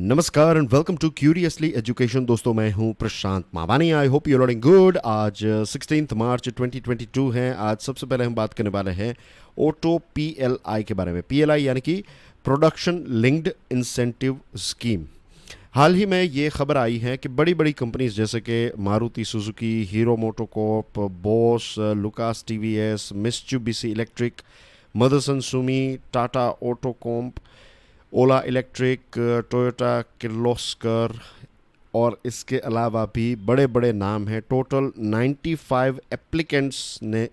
नमस्कार and welcome to curiously education. दोस्तों, मैं हूं Prashant Mawani. I hope you are doing good. आज 16 मार्च 2022 है। आज सबसे पहले हम बात करने वाले हैं ऑटो पीएलआई के बारे में। पीएलआई यानी कि प्रोडक्शन लिंक्ड इंसेंटिव स्कीम। हाल ही में ये खबर आई है कि बड़ी बड़ी कंपनीज जैसे कि Maruti Suzuki, Hero MotoCorp, Bosch, Lucas TVS, Mitsubishi electric, Motherson Sumi, Tata AutoComp, Ola electric, Toyota Kirloskar और इसके अलावा भी बड़े बड़े नाम हैं। टोटल 95 एप्लीकेंट्स ने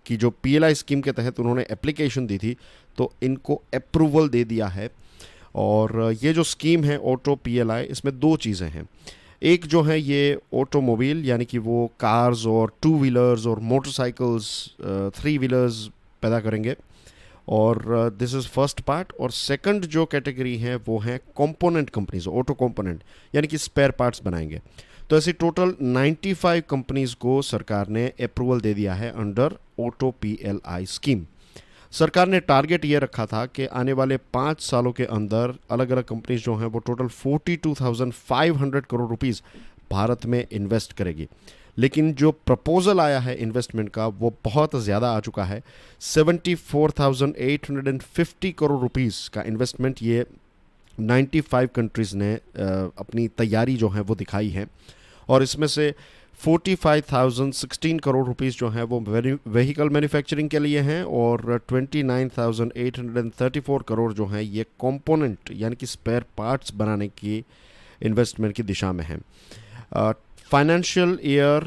की जो पीएलआई स्कीम के तहत उन्होंने एप्लीकेशन दी थी, तो इनको अप्रूवल दे दिया है। और ये जो स्कीम है ऑटो पीएलआई, इसमें दो चीज़ें हैं। एक जो है ये ऑटोमोबाइल यानी कि वो कार्स और टू व्हीलर्स और मोटरसाइकिल्स, थ्री व्हीलर्स पैदा करेंगे, और दिस इज़ फर्स्ट पार्ट। और सेकंड जो कैटेगरी है वो है कंपोनेंट कंपनीज, ऑटो कंपोनेंट यानी कि स्पेयर पार्ट्स बनाएंगे। तो ऐसी टोटल 95 कंपनीज को सरकार ने अप्रूवल दे दिया है अंडर ऑटो पीएलआई स्कीम। सरकार ने टारगेट ये रखा था कि आने वाले 5 सालों के अंदर अलग अलग कंपनीज जो हैं वो टोटल 42,500 करोड़ रुपीस भारत में इन्वेस्ट करेगी। लेकिन जो प्रपोजल आया है इन्वेस्टमेंट का वो बहुत ज़्यादा आ चुका है। 74,850 करोड़ रुपीस का इन्वेस्टमेंट ये 95 कंट्रीज़ ने अपनी तैयारी जो है वो दिखाई है। और इसमें से 45,016 करोड़ रुपीस जो हैं वो व्हीकल मैन्युफैक्चरिंग के लिए हैं, और 29,834 करोड़ जो हैं ये कंपोनेंट यानी कि स्पेयर पार्ट्स बनाने की इन्वेस्टमेंट की दिशा में हैं। फाइनेंशियल ईयर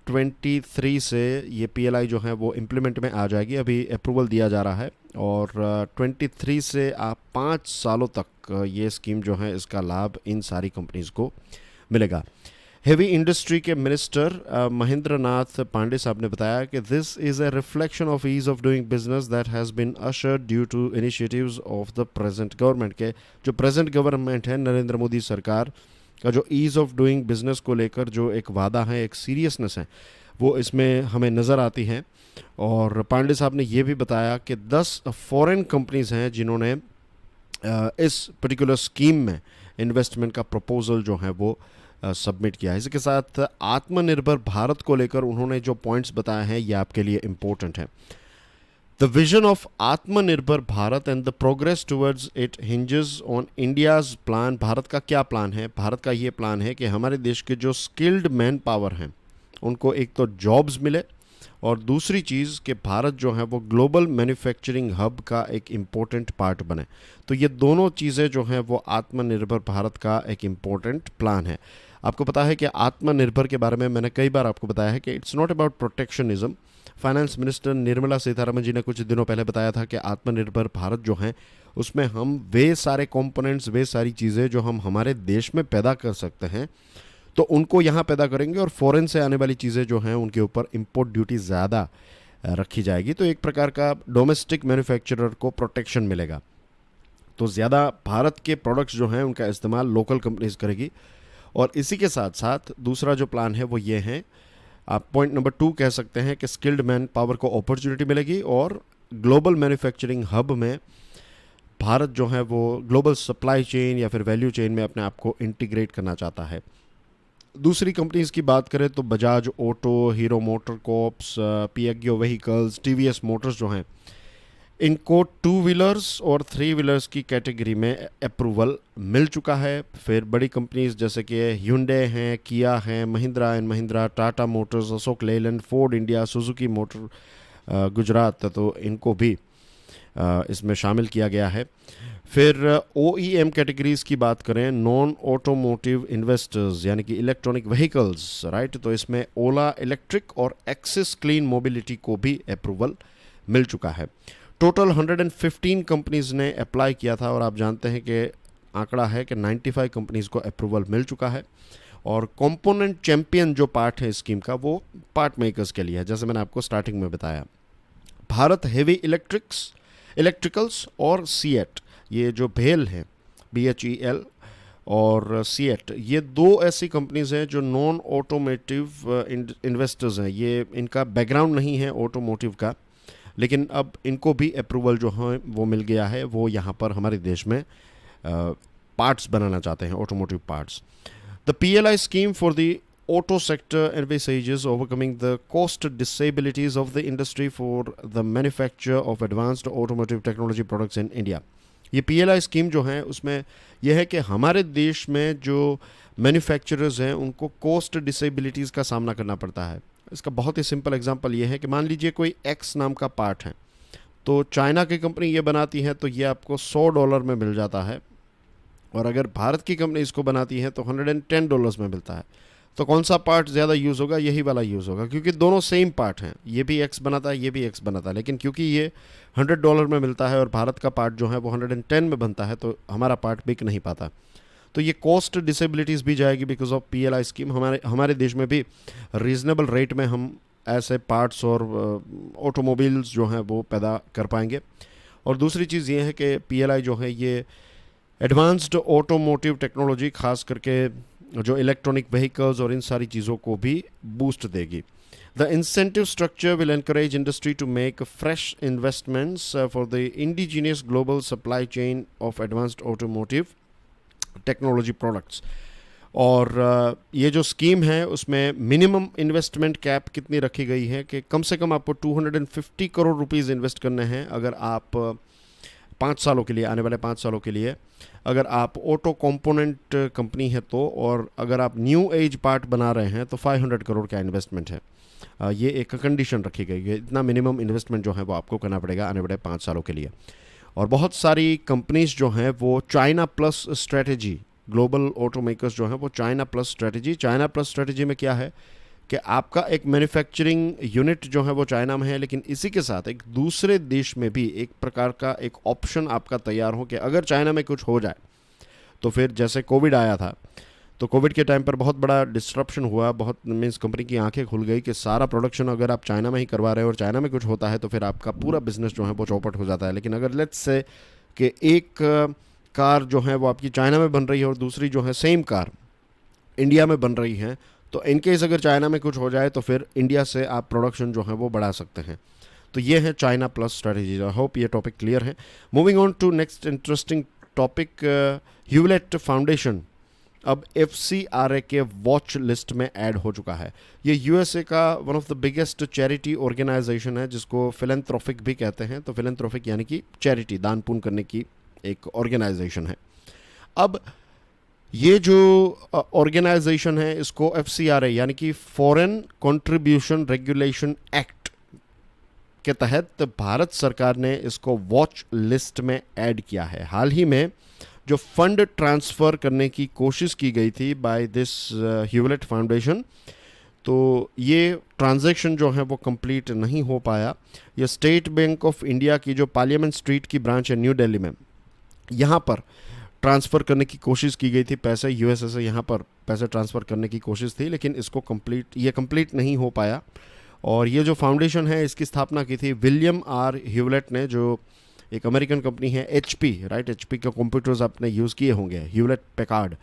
23 से ये पीएलआई जो है वो इम्प्लीमेंट में आ जाएगी। अभी अप्रूवल दिया जा रहा है, और 23 से 5 सालों तक ये स्कीम जो है इसका लाभ इन सारी कंपनीज को मिलेगा। हेवी इंडस्ट्री के मिनिस्टर महेंद्र नाथ पांडे साहब ने बताया कि this is a reflection of ease of doing business that has been ushered due to initiatives of the present government. के जो प्रेजेंट गवर्नमेंट है नरेंद्र मोदी सरकार का, जो ईज़ ऑफ डूइंग बिजनेस को लेकर जो एक वादा है, एक सीरियसनेस है, वो इसमें हमें नज़र आती है। और पांडे साहब ने ये भी बताया कि 10 फॉरेन कंपनीज हैं जिन्होंने इस पर्टिकुलर स्कीम में इन्वेस्टमेंट का प्रपोजल जो है वो सबमिट किया है। इसके साथ आत्मनिर्भर भारत को लेकर उन्होंने जो पॉइंट्स बताए हैं ये आपके लिए इम्पोर्टेंट है। द विजन ऑफ आत्मनिर्भर Bharat and the progress towards it hinges on India's plan. Bharat का क्या प्लान है? भारत का ये प्लान है कि हमारे देश के जो स्किल्ड मैन पावर हैं उनको एक तो जॉब्स मिले, और दूसरी चीज़ कि भारत जो है वो ग्लोबल मैन्युफैक्चरिंग हब का एक इम्पोर्टेंट पार्ट बने। तो ये दोनों चीज़ें जो हैं वो आत्मनिर्भर भारत का एक इम्पोर्टेंट प्लान है। आपको पता है कि आत्मनिर्भर के बारे में मैंने कई बार आपको बताया है कि it's not about protectionism. Finance minister Nirmala Sitharaman ji ने कुछ दिनों पहले बताया था कि आत्मनिर्भर भारत जो है उसमें हम वे सारे कंपोनेंट्स, वे सारी चीज़ें जो हम हमारे देश में पैदा कर सकते हैं तो उनको यहाँ पैदा करेंगे, और फॉरेन से आने वाली चीज़ें जो हैं उनके ऊपर इंपोर्ट ड्यूटी ज़्यादा रखी जाएगी। तो एक प्रकार का डोमेस्टिक मैन्युफैक्चरर को प्रोटेक्शन मिलेगा। तो ज़्यादा भारत के प्रोडक्ट्स जो हैं उनका इस्तेमाल लोकल कंपनीज करेगी। और इसी के साथ साथ दूसरा जो प्लान है वो ये है, आप पॉइंट नंबर 2 कह सकते हैं कि स्किल्ड मैन पावर को अपॉर्चुनिटी मिलेगी, और ग्लोबल मैन्युफैक्चरिंग हब में भारत जो है वो ग्लोबल सप्लाई चेन या फिर वैल्यू चेन में अपने आप को इंटीग्रेट करना चाहता है। दूसरी कंपनीज की बात करें तो Bajaj auto, Hero motor corps, Piaggio vehicles, TVS motors जो हैं इनको टू व्हीलर्स और थ्री व्हीलर्स की कैटेगरी में अप्रूवल मिल चुका है। फिर बड़ी कंपनीज जैसे कि hyundai हैं, किया हैं, Mahindra and Mahindra, Tata Motors, Ashok Leyland, Ford India, Suzuki motor Gujarat, तो इनको भी इसमें शामिल किया गया है। फिर OEM कैटेगरीज की बात करें, नॉन ऑटोमोटिव इन्वेस्टर्स यानी कि इलेक्ट्रॉनिक व्हीकल्स, राइट, तो इसमें ओला इलेक्ट्रिक और एक्सिस क्लीन मोबिलिटी को भी अप्रूवल मिल चुका है। टोटल 115 कंपनीज ने अप्लाई किया था, और आप जानते हैं कि आंकड़ा है कि 95 कंपनीज को अप्रूवल मिल चुका है। और कंपोनेंट चैंपियन जो पार्ट है स्कीम का वो पार्ट मेकर्स के लिए है, जैसे मैंने आपको स्टार्टिंग में बताया। भारत हेवी इलेक्ट्रिकल्स और सीएट, ये जो भेल है BHEL और सीएट, ये दो ऐसी कंपनीज हैं जो नॉन ऑटोमेटिव इन्वेस्टर्स हैं। ये इनका बैकग्राउंड नहीं है ऑटोमोटिव का, लेकिन अब इनको भी अप्रूवल जो है वो मिल गया है। वो यहाँ पर हमारे देश में पार्ट्स बनाना चाहते हैं, automotive parts. The PLI scheme for the auto sector envisages overcoming the cost disabilities of the industry for the manufacture of advanced automotive technology products in India। ये PLI स्कीम जो है उसमें यह है कि हमारे देश में जो मैन्युफैक्चरर्स हैं उनको कॉस्ट डिसेबिलिटीज़ का सामना करना पड़ता है। इसका बहुत ही सिंपल एग्जांपल ये है कि मान लीजिए कोई एक्स नाम का पार्ट है, तो चाइना की कंपनी ये बनाती है तो ये आपको $100 में मिल जाता है, और अगर भारत की कंपनी इसको बनाती है तो $110 में मिलता है। तो कौन सा पार्ट ज़्यादा यूज़ होगा? यही वाला यूज़ होगा, क्योंकि दोनों सेम पार्ट हैं, ये भी एक्स बनाता है, ये भी एक्स बनाता है, लेकिन क्योंकि ये $100 में मिलता है और भारत का पार्ट जो है वो 110 में बनता है, तो हमारा पार्ट बिक नहीं पाता। तो ये कॉस्ट डिसेबिलिटीज़ भी जाएगी बिकॉज ऑफ PLI स्कीम। हमारे देश में भी रीज़नेबल रेट में हम ऐसे पार्ट्स और ऑटोमोबाइल्स जो हैं वो पैदा कर पाएंगे। और दूसरी चीज़ ये है कि PLI जो है ये एडवांस्ड ऑटोमोटिव टेक्नोलॉजी, खास करके जो इलेक्ट्रॉनिक व्हीकल्स और इन सारी चीज़ों को भी बूस्ट देगी। The incentive structure will encourage industry to make fresh investments for the indigenous global supply chain of advanced automotive technology products. और ये जो स्कीम है उसमें मिनिमम इन्वेस्टमेंट कैप कितनी रखी गई है कि कम से कम आपको 250 करोड़ रुपीज़ इन्वेस्ट करने हैं अगर आप 5 सालों के लिए, आने वाले 5 सालों के लिए, अगर आप ऑटो कंपोनेंट कंपनी है तो, और अगर आप न्यू एज पार्ट बना रहे हैं तो 500 करोड़ का इन्वेस्टमेंट है। ये एक कंडीशन रखी गई है, इतना मिनिमम इन्वेस्टमेंट जो है वो आपको करना पड़ेगा आने वाले 5 सालों के लिए। और बहुत सारी कंपनीज जो हैं वो China plus strategy, global auto makers जो हैं वो चाइना प्लस स्ट्रेटजी में क्या है कि आपका एक मैन्युफैक्चरिंग यूनिट जो है वो चाइना में है, लेकिन इसी के साथ एक दूसरे देश में भी एक प्रकार का एक ऑप्शन आपका तैयार हो कि अगर चाइना में कुछ हो जाए तो फिर, जैसे कोविड आया था, तो कोविड के टाइम पर बहुत बड़ा डिस्ट्रप्शन हुआ, बहुत मीन्स कंपनी की आंखें खुल गई कि सारा प्रोडक्शन अगर आप चाइना में ही करवा रहे हो और चाइना में कुछ होता है तो फिर आपका पूरा बिजनेस जो है वो चौपट हो जाता है। लेकिन अगर लेट्स से कि एक कार जो है वो आपकी चाइना में बन रही है और दूसरी जो है सेम कार इंडिया में बन रही है, तो इनकेस अगर चाइना में कुछ हो जाए तो फिर इंडिया से आप प्रोडक्शन जो है वो बढ़ा सकते हैं। तो ये है China plus strategy. I hope ये टॉपिक क्लियर है। Moving on to next interesting topic, Hewlett foundation अब FCRA के वॉच लिस्ट में ऐड हो चुका है। ये USA का one of the biggest charity organization है जिसको फिलेंथ्रोपिक भी कहते हैं। तो फिलेंथ्रोपिक यानी कि चैरिटी, दान पुण्य करने की एक ऑर्गेनाइजेशन है। अब ये जो ऑर्गेनाइजेशन है इसको FCRA यानी कि फॉरेन कंट्रीब्यूशन रेगुलेशन एक्ट के तहत भारत सरकार ने इसको वॉच लिस्ट में ऐड किया है। हाल ही में जो फंड ट्रांसफ़र करने की कोशिश की गई थी बाय दिस ह्यूलेट फाउंडेशन, तो ये ट्रांजैक्शन जो है वो कंप्लीट नहीं हो पाया। ये स्टेट बैंक ऑफ इंडिया की जो पार्लियामेंट स्ट्रीट की ब्रांच है न्यू दिल्ली में, यहाँ पर ट्रांसफ़र करने की कोशिश की गई थी पैसे, USA से यहाँ पर पैसे ट्रांसफ़र करने की कोशिश थी, लेकिन इसको कंप्लीट नहीं हो पाया। और ये जो फाउंडेशन है इसकी स्थापना की थी विलियम आर ह्यूलेट ने, जो एक अमेरिकन कंपनी है HP, राइट, HP के कंप्यूटर्स आपने यूज़ किए होंगे, ह्यूलेट पैकार्ड।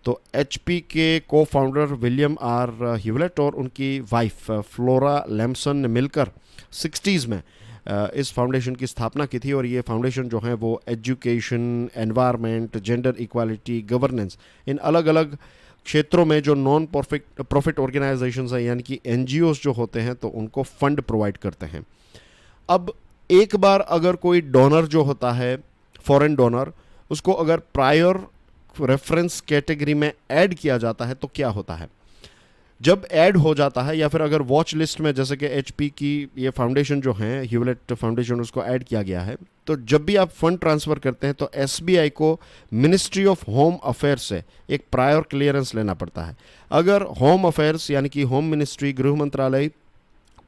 तो HP के को फाउंडर विलियम आर ह्यूलेट और उनकी वाइफ फ्लोरा लैम्सन ने मिलकर 60s में इस फाउंडेशन की स्थापना की थी। और ये फाउंडेशन जो है वो education, environment, gender equality, governance, इन अलग अलग क्षेत्रों में जो नॉन प्रॉफिट ऑर्गेनाइजेशंस हैं यानी कि NGOs जो होते हैं तो उनको फंड प्रोवाइड करते हैं। अब एक बार अगर कोई डोनर जो होता है, फॉरेन डोनर, उसको अगर प्रायर रेफरेंस कैटेगरी में ऐड किया जाता है तो क्या होता है? जब ऐड हो जाता है या फिर अगर वॉच लिस्ट में, जैसे कि HP की ये फाउंडेशन जो है ह्यूलेट फाउंडेशन, उसको ऐड किया गया है, तो जब भी आप फंड ट्रांसफ़र करते हैं तो SBI को मिनिस्ट्री ऑफ होम अफेयर्स से एक प्रायर क्लियरेंस लेना पड़ता है। अगर होम अफेयर्स यानी कि होम मिनिस्ट्री, गृह मंत्रालय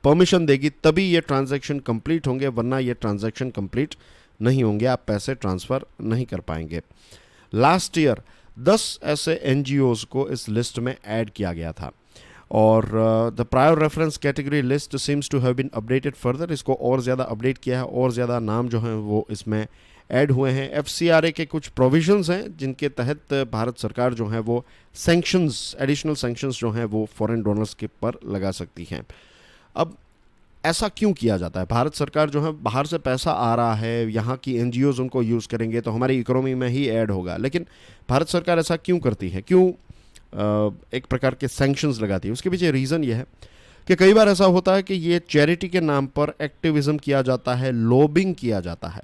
परमिशन देगी तभी ये ट्रांजैक्शन कंप्लीट होंगे, वरना ये ट्रांजैक्शन कंप्लीट नहीं होंगे, आप पैसे ट्रांसफ़र नहीं कर पाएंगे। लास्ट ईयर 10 ऐसे NGOs को इस लिस्ट में ऐड किया गया था और the prior reference category list seems to have been updated further. इसको और ज़्यादा अपडेट किया है, और ज़्यादा नाम जो हैं वो इसमें ऐड हुए हैं। FCRA के कुछ प्रोविजंस हैं जिनके तहत भारत सरकार जो है वो सैंक्शंस, एडिशनल सैंक्शंस जो हैं वो फॉरेन डोनर्स के पर लगा सकती हैं। अब ऐसा क्यों किया जाता है? भारत सरकार जो है, बाहर से पैसा आ रहा है, यहाँ की एनजीओज उनको यूज़ करेंगे तो हमारी इकोनॉमी में ही ऐड होगा, लेकिन भारत सरकार ऐसा क्यों करती है? क्यों एक प्रकार के सैंक्शंस लगाती है? उसके पीछे रीज़न ये है कि कई बार ऐसा होता है कि ये चैरिटी के नाम पर एक्टिविज्म किया जाता है, लॉबिंग किया जाता है।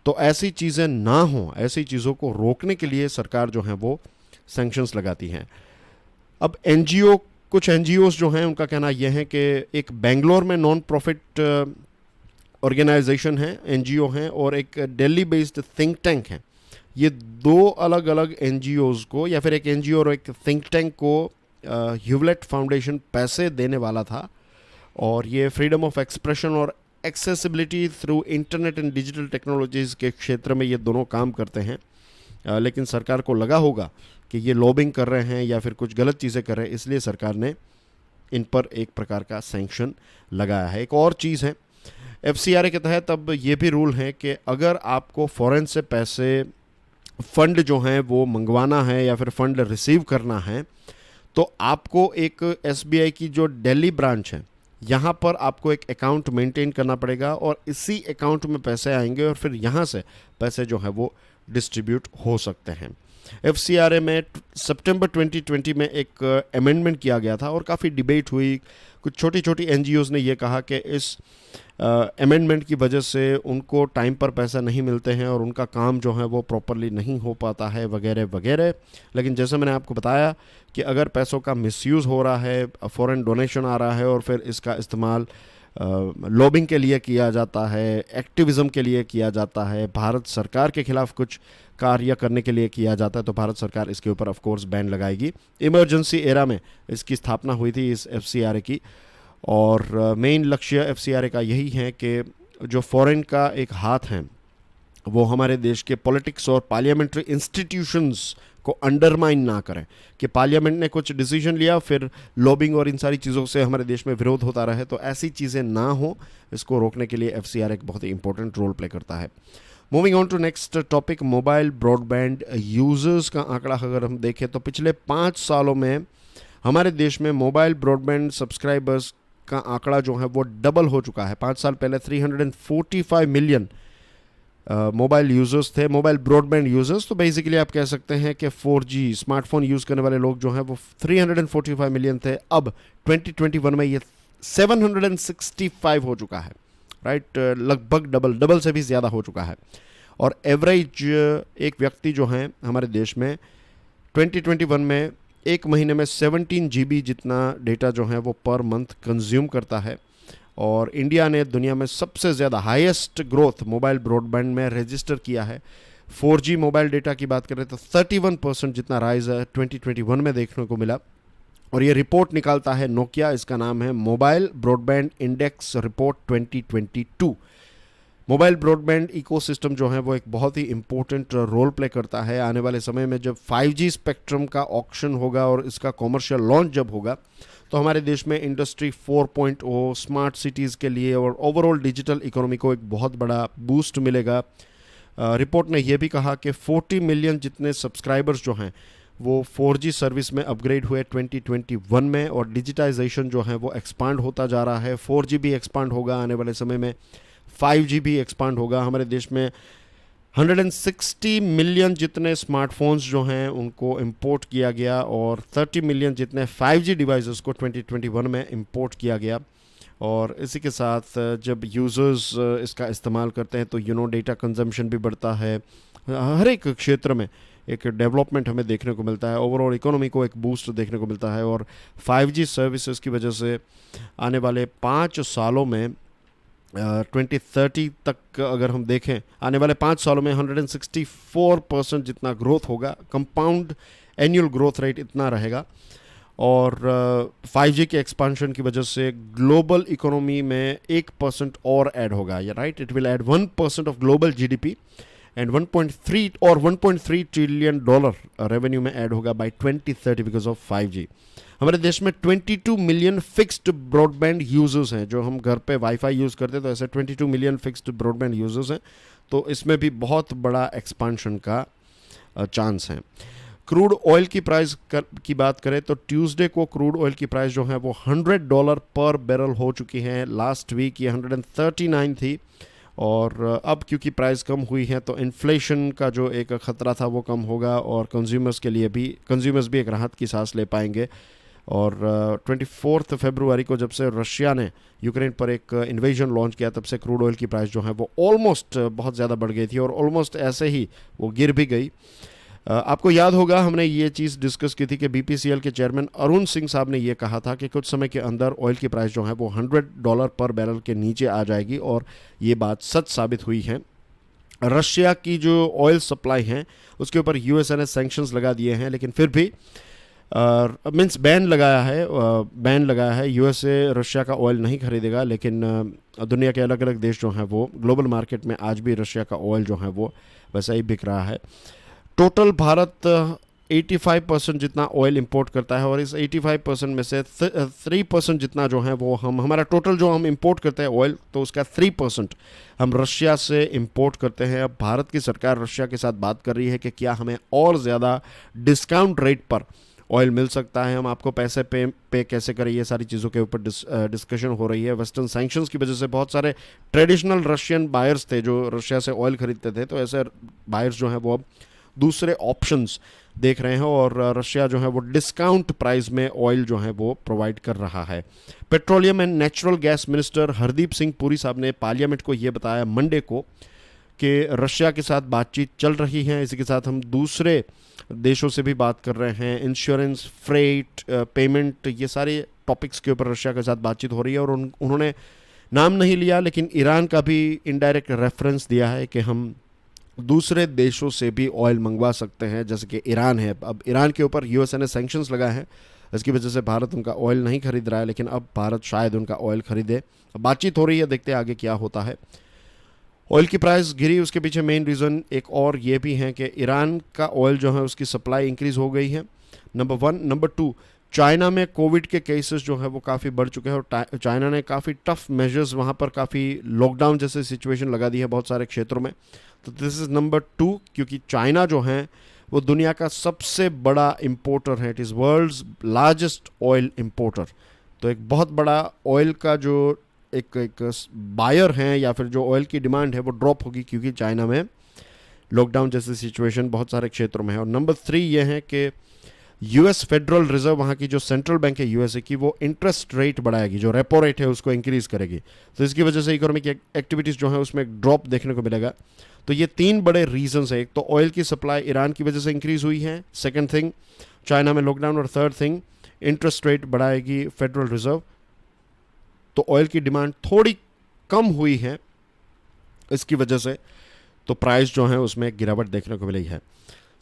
तो ऐसी चीज़ें ना हो, ऐसी चीज़ों को रोकने के लिए सरकार जो है वो सैंक्शंस लगाती हैं। अब एनजीओ, कुछ एनजीओज जो हैं उनका कहना यह है कि एक बेंगलोर में नॉन प्रॉफिट ऑर्गेनाइजेशन है, एनजीओ हैं, और एक दिल्ली बेस्ड थिंक टैंक है। ये दो अलग अलग एनजीओज को, या फिर एक एनजीओ और एक थिंक टैंक को ह्यूलेट फाउंडेशन पैसे देने वाला था, और ये फ्रीडम ऑफ एक्सप्रेशन और accessibility through internet and digital technologies के क्षेत्र में ये दोनों काम करते हैं। लेकिन सरकार को लगा होगा कि ये लॉबिंग कर रहे हैं या फिर कुछ गलत चीज़ें कर रहे हैं, इसलिए सरकार ने इन पर एक प्रकार का सैंक्शन लगाया है। एक और चीज़ है, एफसीआरए के तहत अब ये भी रूल है कि अगर आपको फॉरेन से पैसे, फंड जो हैं वो मंगवाना है या फिर फंड रिसीव करना है, तो आपको एक एसबीआई की जो दिल्ली ब्रांच है, यहाँ पर आपको एक अकाउंट मेंटेन करना पड़ेगा, और इसी अकाउंट में पैसे आएंगे और फिर यहाँ से पैसे जो है वो डिस्ट्रीब्यूट हो सकते हैं। एफसीआरए में सितंबर 2020 में एक अमेंडमेंट किया गया था और काफ़ी डिबेट हुई। कुछ छोटी छोटी एनजीओज़ ने ये कहा कि इस अमेंडमेंट की वजह से उनको टाइम पर पैसा नहीं मिलते हैं और उनका काम जो है वो प्रॉपरली नहीं हो पाता है, वगैरह वगैरह। लेकिन जैसे मैंने आपको बताया कि अगर पैसों का मिसयूज़ हो रहा है, फॉरेन डोनेशन आ रहा है और फिर इसका इस्तेमाल लॉबिंग के लिए किया जाता है, एक्टिविज़म के लिए किया जाता है, भारत सरकार के खिलाफ कुछ कार्य करने के लिए किया जाता है, तो भारत सरकार इसके ऊपर ऑफ कोर्स बैन लगाएगी। इमरजेंसी एरा में इसकी स्थापना हुई थी इस एफसीआरए की, और मेन लक्ष्य एफसीआरए का यही है कि जो फॉरेन का एक हाथ है वो हमारे देश के पॉलिटिक्स और पार्लियामेंट्री इंस्टीट्यूशंस को अंडरमाइन ना करें, कि पार्लियामेंट ने कुछ डिसीजन लिया फिर लॉबिंग और इन सारी चीज़ों से हमारे देश में विरोध होता रहे, तो ऐसी चीज़ें ना हो, इसको रोकने के लिए एफसीआरए एक बहुत ही इंपॉर्टेंट रोल प्ले करता है। Moving on to next topic, mobile broadband users का आंकड़ा अगर हम देखें तो पिछले 5 सालों में हमारे देश में मोबाइल ब्रॉडबैंड सब्सक्राइबर्स का आंकड़ा जो है वो डबल हो चुका है। 5 साल पहले 345 मिलियन मोबाइल यूज़र्स थे, मोबाइल ब्रॉडबैंड यूज़र्स। तो बेसिकली आप कह सकते हैं कि 4G स्मार्टफोन यूज़ करने वाले लोग जो हैं वो 345 मिलियन थे। अब 2021 में ये 765 हो चुका है, राइट, लगभग डबल से भी ज़्यादा हो चुका है। और एवरेज एक व्यक्ति जो हैं हमारे देश में 2021 में एक महीने में 17 GB जितना डेटा जो है वो पर मंथ कंज्यूम करता है। और इंडिया ने दुनिया में सबसे ज़्यादा हाईएस्ट ग्रोथ मोबाइल ब्रॉडबैंड में रजिस्टर किया है। 4G मोबाइल डेटा की बात करें तो 31% जितना राइज 2021 में देखने को मिला। और ये रिपोर्ट निकालता है नोकिया, इसका नाम है mobile broadband index report 2022। Mobile broadband ecosystem जो है वो एक बहुत ही इंपॉर्टेंट रोल प्ले करता है। आने वाले समय में जब 5G स्पेक्ट्रम का ऑक्शन होगा और इसका कॉमर्शियल लॉन्च जब होगा, तो हमारे देश में इंडस्ट्री 4.0, स्मार्ट सिटीज़ के लिए और ओवरऑल डिजिटल इकोनॉमी को एक बहुत बड़ा बूस्ट मिलेगा। रिपोर्ट ने यह भी कहा कि 40 मिलियन जितने सब्सक्राइबर्स जो हैं वो 4G सर्विस में अपग्रेड हुए 2021 में, और डिजिटाइजेशन जो है वो एक्सपांड होता जा रहा है। 4G भी एक्सपांड होगा आने वाले समय में, 5G भी एक्सपांड होगा। हमारे देश में 160 मिलियन जितने स्मार्टफोन्स जो हैं उनको इंपोर्ट किया गया, और 30 मिलियन जितने 5G डिवाइसेस को 2021 में इंपोर्ट किया गया। और इसी के साथ जब यूज़र्स इसका इस्तेमाल करते हैं तो डेटा कंजम्पशन भी बढ़ता है। हर एक क्षेत्र में एक डेवलपमेंट हमें देखने को मिलता है, ओवरऑल इकोनॉमी को एक बूस्ट देखने को मिलता है। और 5G सर्विसेज की वजह से आने वाले 5 सालों में 2030 तक अगर हम देखें, आने वाले 5 सालों में 164% जितना ग्रोथ होगा, कंपाउंड एनुअल ग्रोथ रेट इतना रहेगा। और 5G के एक्सपांशन की वजह से ग्लोबल इकोनॉमी में 1% और ऐड होगा, या right, it will add 1% of global GDP and 1.3 trillion dollar revenue में ऐड होगा बाय 2030 बिकॉज ऑफ 5G। हमारे देश में 22 मिलियन फिक्स्ड ब्रॉडबैंड यूजर्स हैं। जो हम घर पे वाईफाई यूज़ करते हैं तो ऐसे 22 मिलियन फिक्स्ड ब्रॉडबैंड यूजर्स हैं, तो इसमें भी बहुत बड़ा एक्सपांशन का चांस है। क्रूड ऑयल की प्राइस की बात करें तो ट्यूसडे को क्रूड ऑयल की प्राइस जो है वो $100 पर बैरल हो चुकी है। लास्ट वीक ये 139 थी, और अब क्योंकि प्राइस कम हुई है तो इन्फ्लेशन का जो एक ख़तरा था वो कम होगा, और कंज्यूमर्स भी एक राहत की सांस ले पाएंगे। और 24 फरवरी को जब से रशिया ने यूक्रेन पर एक इन्वेजन लॉन्च किया, तब से क्रूड ऑयल की प्राइस जो है वो ऑलमोस्ट बहुत ज़्यादा बढ़ गई थी, और ऑलमोस्ट ऐसे ही वो गिर भी गई। आपको याद होगा हमने ये चीज़ डिस्कस की थी कि बीपीसीएल के चेयरमैन अरुण सिंह साहब ने ये कहा था कि कुछ समय के अंदर ऑयल की प्राइस जो है वो $100 पर बैरल के नीचे आ जाएगी, और ये बात सच साबित हुई है। रशिया की जो ऑयल सप्लाई है उसके ऊपर यूएसए ने सैंक्शंस लगा दिए हैं, लेकिन फिर भी मीन्स बैन लगाया है। यूएसए रशिया का ऑयल नहीं खरीदेगा, लेकिन दुनिया के अलग अलग देश जो हैं वो ग्लोबल मार्केट में आज भी रशिया का ऑयल जो है वो वैसा ही बिक रहा है। टोटल भारत 85% जितना ऑयल इंपोर्ट करता है, और इस 85% में से 3% जितना जो है वो हमारा टोटल जो हम इंपोर्ट करते हैं ऑयल, तो उसका 3% हम रशिया से इंपोर्ट करते हैं। अब भारत की सरकार रशिया के साथ बात कर रही है कि क्या हमें और ज़्यादा डिस्काउंट रेट पर ऑयल मिल सकता है, हम आपको पैसे पे कैसे करें, ये सारी चीज़ों के ऊपर डिस्कशन हो रही है। वेस्टर्न सैंक्शंस की वजह से बहुत सारे ट्रेडिशनल रशियन बायर्स थे जो रशिया से ऑयल खरीदते थे, तो ऐसे बायर्स जो हैं वो अब दूसरे ऑप्शंस देख रहे हैं, और रशिया जो है वो डिस्काउंट प्राइस में ऑयल जो है वो प्रोवाइड कर रहा है। Petroleum and natural gas minister Hardeep Singh Puri साहब ने पार्लियामेंट को ये बताया मंडे को कि रशिया के साथ बातचीत चल रही है। इसी के साथ हम दूसरे देशों से भी बात कर रहे हैं, इंश्योरेंस, फ्रेट, पेमेंट, ये सारे टॉपिक्स के ऊपर रशिया के साथ बातचीत हो रही है। और उन्होंने नाम नहीं लिया, लेकिन ईरान का भी इनडायरेक्ट रेफरेंस दिया है कि हम दूसरे देशों से भी ऑयल मंगवा सकते हैं, जैसे कि ईरान है। अब ईरान के ऊपर यूएसए ने सैंक्शंस लगाए हैं, इसकी वजह से भारत उनका ऑयल नहीं खरीद रहा है, लेकिन अब भारत शायद उनका ऑयल खरीदे। बातचीत हो रही है, देखते हैं आगे क्या होता है। ऑयल की प्राइस गिरी, उसके पीछे मेन रीज़न एक और ये भी है कि ईरान का ऑयल जो है उसकी सप्लाई इंक्रीज़ हो गई है, नंबर 1। नंबर 2, चाइना में कोविड के केसेस जो है वो काफ़ी बढ़ चुके हैं, और चाइना ने काफ़ी टफ मेजर्स वहाँ पर, काफ़ी लॉकडाउन जैसे सिचुएशन लगा दी है बहुत सारे क्षेत्रों में। तो दिस इज़ नंबर 2, क्योंकि चाइना जो है वो दुनिया का सबसे बड़ा इम्पोर्टर है, it is world's largest oil importer. तो एक बहुत बड़ा ऑयल का जो एक बायर हैं, या फिर जो ऑयल की डिमांड है वो ड्रॉप होगी, क्योंकि चाइना में लॉकडाउन जैसी सिचुएशन बहुत सारे क्षेत्रों में है। और नंबर 3 ये है कि यूएस फेडरल रिजर्व, वहाँ की जो सेंट्रल बैंक है यूएसए की, वो इंटरेस्ट रेट बढ़ाएगी, जो रेपो रेट है उसको इंक्रीज़ करेगी। तो इसकी वजह से इकोनॉमिक एक्टिविटीज़ जो है उसमें एक ड्रॉप देखने को मिलेगा। तो ये 3 बड़े रीजंस है। एक तो ऑयल की सप्लाई ईरान की वजह से इंक्रीज़ हुई है, सेकंड थिंग चाइना में लॉकडाउन, और थर्ड थिंग इंटरेस्ट रेट बढ़ाएगी फेडरल रिजर्व। तो ऑयल की डिमांड थोड़ी कम हुई है इसकी वजह से, तो प्राइस जो है उसमें गिरावट देखने को मिली है।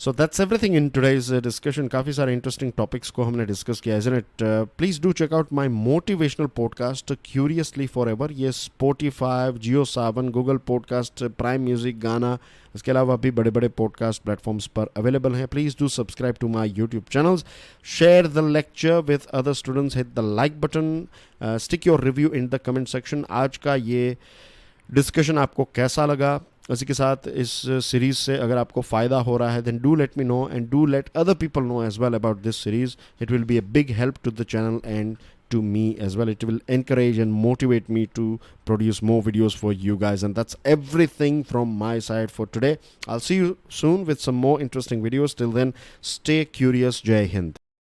So that's everything in today's discussion. काफ़ी सारे इंटरेस्टिंग टॉपिक्स को हमने डिस्कस किया, isn't it? Please do check out my motivational podcast curiously forever. ये Spotify, Jio Saavn, Google podcast, Prime music, Gaana, इसके अलावा भी बड़े बड़े पॉडकास्ट प्लेटफॉर्म्स पर अवेलेबल हैं। Please do subscribe to my YouTube channels, share the lecture with other students, hit the like button, stick your review in the comment section. आज का ये डिस्कशन आपको कैसा लगा? इसी के साथ इस सीरीज़ से अगर आपको फ़ायदा हो रहा है, then do let me know, and do let other people know as well about this series. It will be a big help to the channel and to me as well. It will encourage and motivate me to produce more videos for you guys. And that's everything from my side for today. I'll see you soon with some more interesting videos. Till then, stay curious. Jai Hind.